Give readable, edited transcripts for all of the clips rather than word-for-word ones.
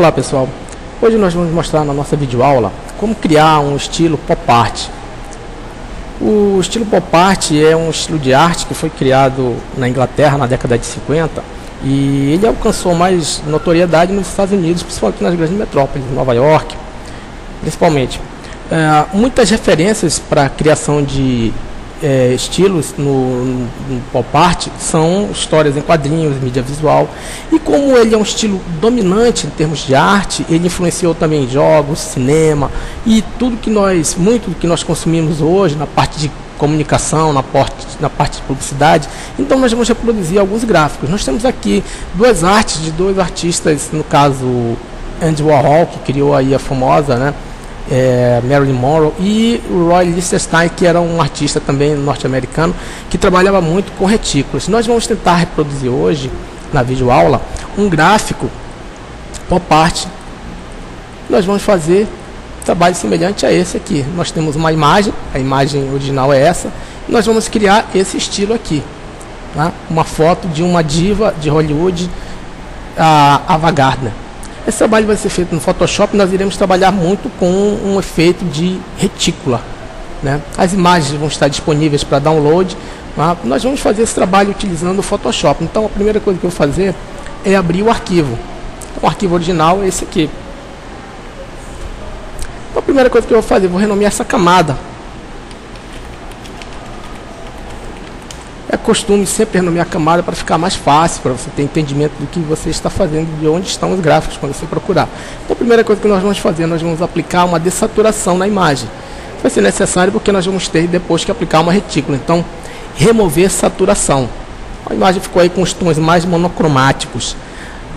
Olá pessoal, hoje nós vamos mostrar na nossa videoaula como criar um estilo pop art. O estilo pop art é um estilo de arte que foi criado na Inglaterra na década de 50 e ele alcançou mais notoriedade nos Estados Unidos, principalmente nas grandes metrópoles, Nova York, principalmente. Muitas referências para a criação de estilos no pop art são histórias em quadrinhos, mídia visual, e como ele é um estilo dominante em termos de arte, ele influenciou também jogos, cinema e muito do que nós consumimos hoje na parte de comunicação, na parte de publicidade. Então nós vamos reproduzir alguns gráficos. Nós temos aqui duas artes de dois artistas, no caso Andy Warhol, que criou aí a famosa, né, Marilyn Monroe, e o Roy Lichtenstein, que era um artista também norte-americano que trabalhava muito com retículos. Nós vamos tentar reproduzir hoje na videoaula um gráfico pop art. Nós vamos fazer trabalho semelhante a esse aqui. Nós temos uma imagem, a imagem original é essa, e nós vamos criar esse estilo aqui, tá? Uma foto de uma diva de Hollywood, a Ava Gardner. Esse trabalho vai ser feito no Photoshop. Nós iremos trabalhar muito com um efeito de retícula, né? As imagens vão estar disponíveis para download, tá? Nós vamos fazer esse trabalho utilizando o Photoshop. Então a primeira coisa que eu vou fazer é abrir o arquivo. Então, o arquivo original é esse aqui. Então a primeira coisa que eu vou fazer, vou renomear essa camada. É costume sempre renomear a camada para ficar mais fácil, para você ter entendimento do que você está fazendo, de onde estão os gráficos quando você procurar. Então a primeira coisa que nós vamos fazer, nós vamos aplicar uma dessaturação na imagem. Vai ser necessário porque nós vamos ter depois que aplicar uma retícula. Então, remover saturação. A imagem ficou aí com os tons mais monocromáticos.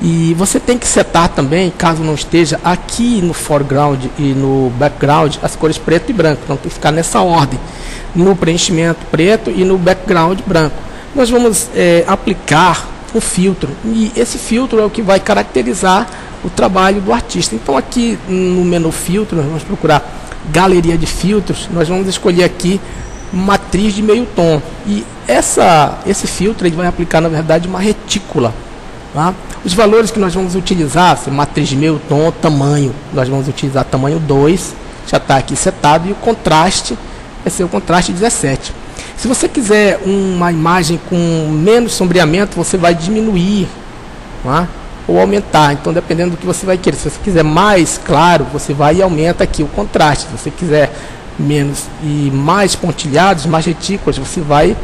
E você tem que setar também, caso não esteja, aqui no foreground e no background, as cores preto e branco. Então tem que ficar nessa ordem. No preenchimento preto e no background branco. Nós vamos aplicar um filtro. E esse filtro é o que vai caracterizar o trabalho do artista. Então aqui no menu filtro, nós vamos procurar galeria de filtros. Nós vamos escolher aqui matriz de meio tom. E esse filtro ele vai aplicar, na verdade, uma retícula. Tá? Os valores que nós vamos utilizar, matriz de meio tom, tamanho, nós vamos utilizar tamanho 2, já está aqui setado, e o contraste vai ser o contraste 17. Se você quiser uma imagem com menos sombreamento, você vai diminuir, tá? Ou aumentar, então dependendo do que você vai querer. Se você quiser mais claro, você vai e aumenta aqui o contraste. Se você quiser menos e mais pontilhados, mais retículas, você vai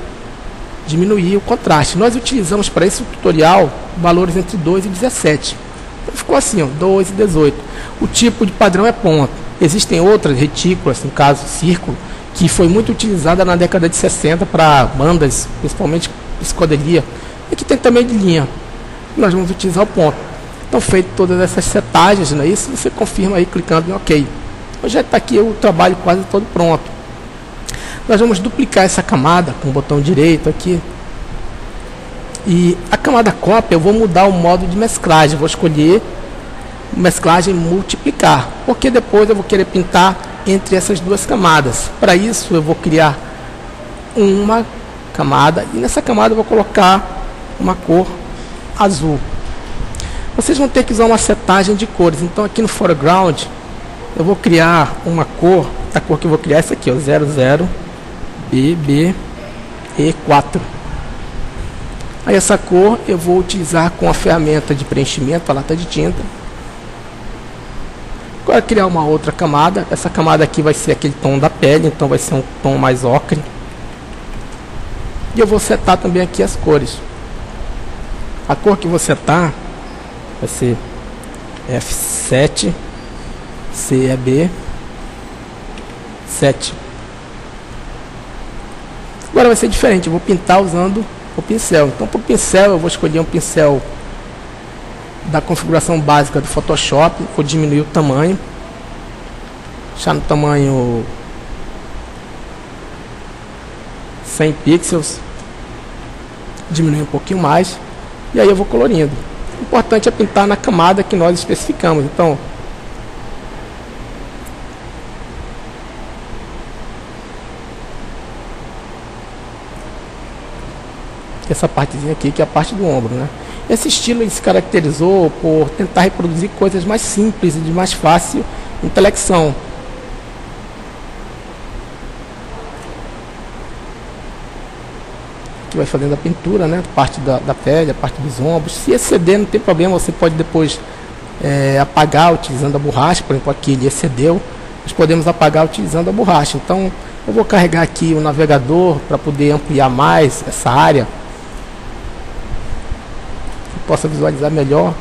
diminuir o contraste. Nós utilizamos para esse tutorial valores entre 2 e 17. Então, ficou assim, ó, 2 e 18. O tipo de padrão é ponto. Existem outras retículas, no caso círculo, que foi muito utilizada na década de 60 para bandas, principalmente psicodelia. E que tem também de linha. Nós vamos utilizar o ponto. Então, feito todas essas setagens, não é isso? Você confirma aí clicando em OK. Então, já está aqui o trabalho quase todo pronto. Nós vamos duplicar essa camada com o botão direito aqui. E a camada cópia, eu vou mudar o modo de mesclagem. Eu vou escolher mesclagem multiplicar, porque depois eu vou querer pintar entre essas duas camadas. Para isso eu vou criar uma camada e nessa camada eu vou colocar uma cor azul. Vocês vão ter que usar uma setagem de cores. Então aqui no foreground eu vou criar uma cor. A cor que eu vou criar é essa aqui, ó, 00BBE4. Aí essa cor eu vou utilizar com a ferramenta de preenchimento, a lata de tinta. Agora criar uma outra camada. Essa camada aqui vai ser aquele tom da pele, então vai ser um tom mais ocre. E eu vou setar também aqui as cores. A cor que eu vou setar vai ser F7 CEB 7. Agora vai ser diferente, eu vou pintar usando o pincel. Então para o pincel eu vou escolher um pincel da configuração básica do Photoshop. Vou diminuir o tamanho, deixar no tamanho 100 pixels, diminuir um pouquinho mais, e aí eu vou colorindo. O importante é pintar na camada que nós especificamos. Então essa partezinha aqui, que é a parte do ombro, né? Esse estilo ele se caracterizou por tentar reproduzir coisas mais simples e de mais fácil intelecção. Aqui vai fazendo a pintura, né? Parte da pele, a parte dos ombros. Se exceder, não tem problema, você pode depois apagar utilizando a borracha. Por exemplo, aqui ele excedeu, nós podemos apagar utilizando a borracha. Então, eu vou carregar aqui o navegador para poder ampliar mais essa área, que possa visualizar melhor,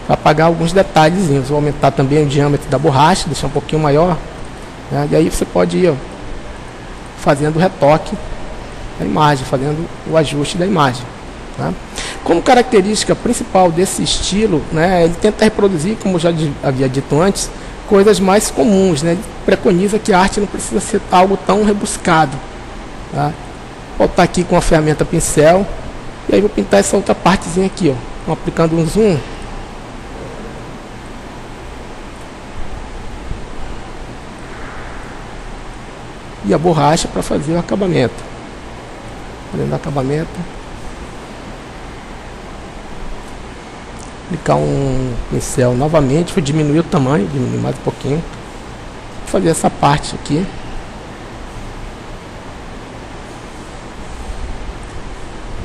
para apagar alguns detalhezinhos. Vou aumentar também o diâmetro da borracha, deixar um pouquinho maior, né? E aí você pode ir fazendo o retoque da imagem, fazendo o ajuste da imagem, né? Como característica principal desse estilo, né, ele tenta reproduzir, como eu já havia dito antes, coisas mais comuns, né? Ele preconiza que a arte não precisa ser algo tão rebuscado, tá? Vou voltar aqui com a ferramenta pincel e aí vou pintar essa outra partezinha aqui, ó. Então, aplicando um zoom, e a borracha para fazer o acabamento. Fazendo o acabamento, aplicar um pincel novamente, vou diminuir o tamanho, diminuir mais um pouquinho, vou fazer essa parte aqui.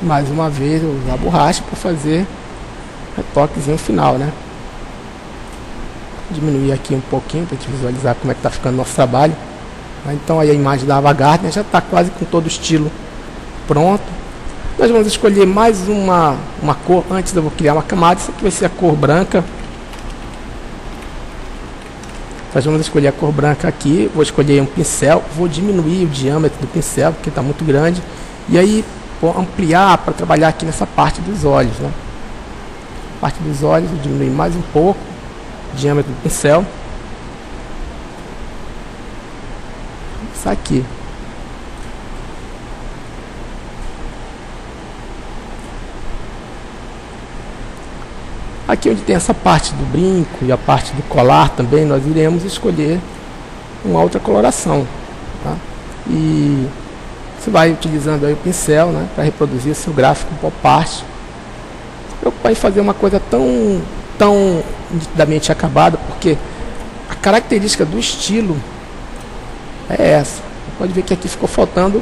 Mais uma vez eu vou usar a borracha para fazer o retoquezinho final, né? Diminuir aqui um pouquinho para a gente visualizar como é que está ficando o nosso trabalho. Então aí a imagem da Ava Gardner já está quase com todo o estilo pronto. Nós vamos escolher mais uma cor. Antes eu vou criar uma camada. Isso aqui vai ser a cor branca. Nós vamos escolher a cor branca aqui. Vou escolher um pincel. Vou diminuir o diâmetro do pincel, porque está muito grande. E aí vou ampliar para trabalhar aqui nessa parte dos olhos, né? Parte dos olhos, vou diminuir mais um pouco o diâmetro do pincel. Isso aqui. Aqui onde tem essa parte do brinco e a parte do colar também, nós iremos escolher uma outra coloração, tá? E você vai utilizando aí o pincel, né, para reproduzir o seu gráfico por parte. Não se preocupar em fazer uma coisa tão nitidamente acabada, porque a característica do estilo é essa. Você pode ver que aqui ficou faltando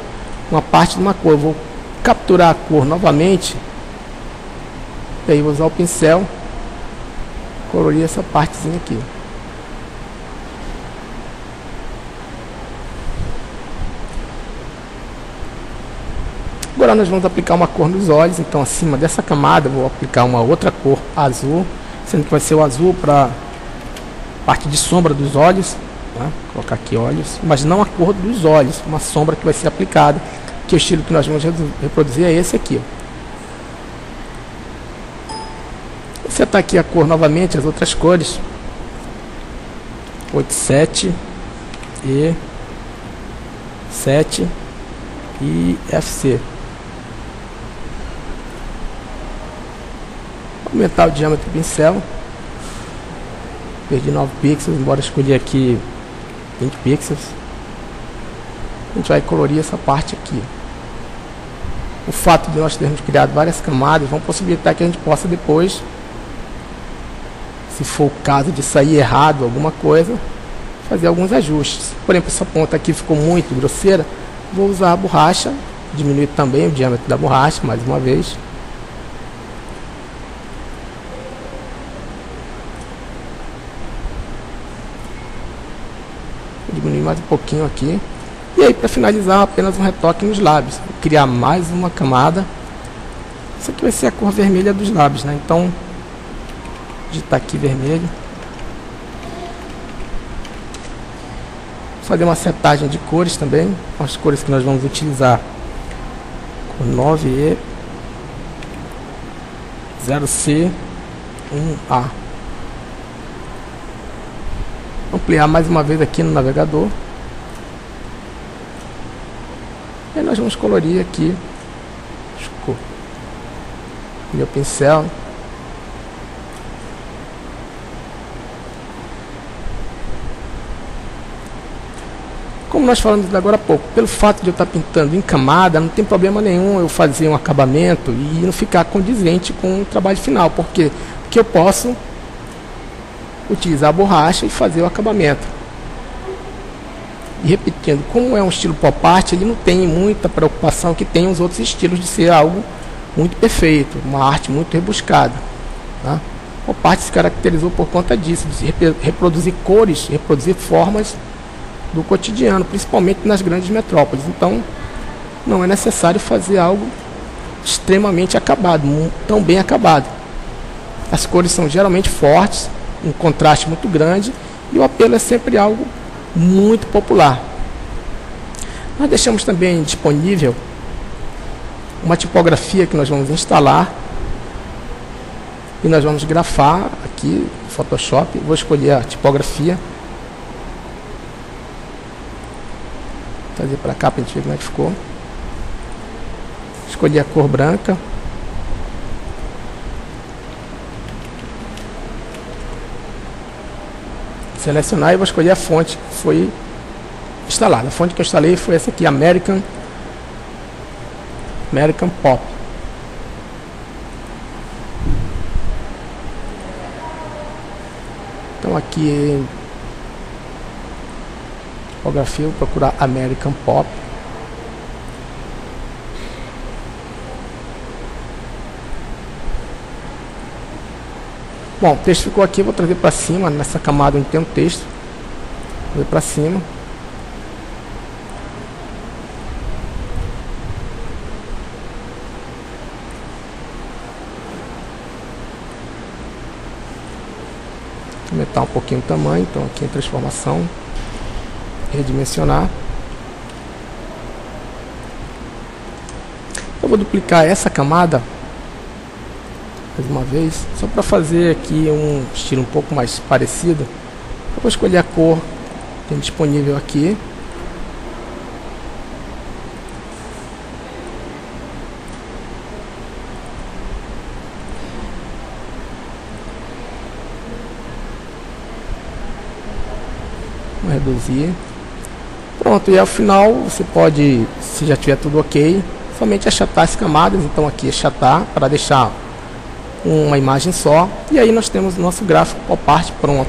uma parte de uma cor. Eu vou capturar a cor novamente, e aí vou usar o pincel, colorir essa partezinha aqui. Agora nós vamos aplicar uma cor nos olhos. Então acima dessa camada eu vou aplicar uma outra cor azul, sendo que vai ser o azul para parte de sombra dos olhos, tá? Vou colocar aqui olhos, mas não a cor dos olhos, uma sombra que vai ser aplicada, que o estilo que nós vamos reproduzir é esse aqui, ó. Setar aqui a cor novamente, as outras cores, 87 e 7 e FC. Aumentar o diâmetro do pincel, perdi 9 pixels, embora escolhi aqui 20 pixels. A gente vai colorir essa parte aqui. O fato de nós termos criado várias camadas vão possibilitar que a gente possa depois, se for o caso de sair errado alguma coisa, fazer alguns ajustes. Por exemplo, essa ponta aqui ficou muito grosseira, vou usar a borracha, diminuir também o diâmetro da borracha, mais uma vez. Vou diminuir mais um pouquinho aqui. E aí, para finalizar, apenas um retoque nos lábios. Vou criar mais uma camada. Isso aqui vai ser a cor vermelha dos lábios, né? Então, digitar aqui vermelho. Fazer uma setagem de cores também, as cores que nós vamos utilizar. Cor 9E, 0C, 1A. Ampliar mais uma vez aqui no navegador. E aí nós vamos colorir aqui. Meu pincel. Como como nós falamos agora há pouco, pelo fato de eu estar pintando em camada, não tem problema nenhum eu fazer um acabamento e não ficar condizente com o trabalho final, porque eu posso utilizar a borracha e fazer o acabamento. E repetindo, como é um estilo pop art, ele não tem muita preocupação que tem os outros estilos de ser algo muito perfeito, uma arte muito rebuscada, tá? Pop art se caracterizou por conta disso, de reproduzir cores, reproduzir formas do cotidiano, principalmente nas grandes metrópoles. Então, não é necessário fazer algo extremamente acabado, tão bem acabado. As cores são geralmente fortes, um contraste muito grande, e o apelo é sempre algo muito popular. Nós deixamos também disponível uma tipografia que nós vamos instalar e nós vamos grafar aqui no Photoshop. Vou escolher a tipografia, trazer para cá para a gente ver como é que ficou. Escolhi a cor branca. Selecionar e vou escolher a fonte que foi instalada. A fonte que eu instalei foi essa aqui, American Pop. Então aqui em tipografia eu vou procurar American Pop. Bom, o texto ficou aqui, eu vou trazer para cima, nessa camada onde tem um texto. Vou ver para cima. Aumentar um pouquinho o tamanho, então aqui em transformação, redimensionar. Eu vou duplicar essa camada mais uma vez, só para fazer aqui um estilo um pouco mais parecido. Eu vou escolher a cor que tem disponível aqui. Vou reduzir. Pronto, e ao final você pode, se já tiver tudo ok, somente achatar as camadas. Então aqui achatar para deixar uma imagem só, e aí nós temos o nosso gráfico pop art pronto.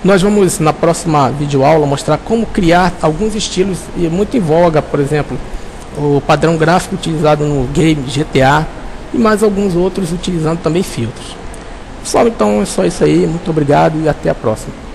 Nós vamos na próxima videoaula mostrar como criar alguns estilos e muito em voga, por exemplo, o padrão gráfico utilizado no game GTA e mais alguns outros utilizando também filtros. Pessoal, então é só isso aí, muito obrigado e até a próxima.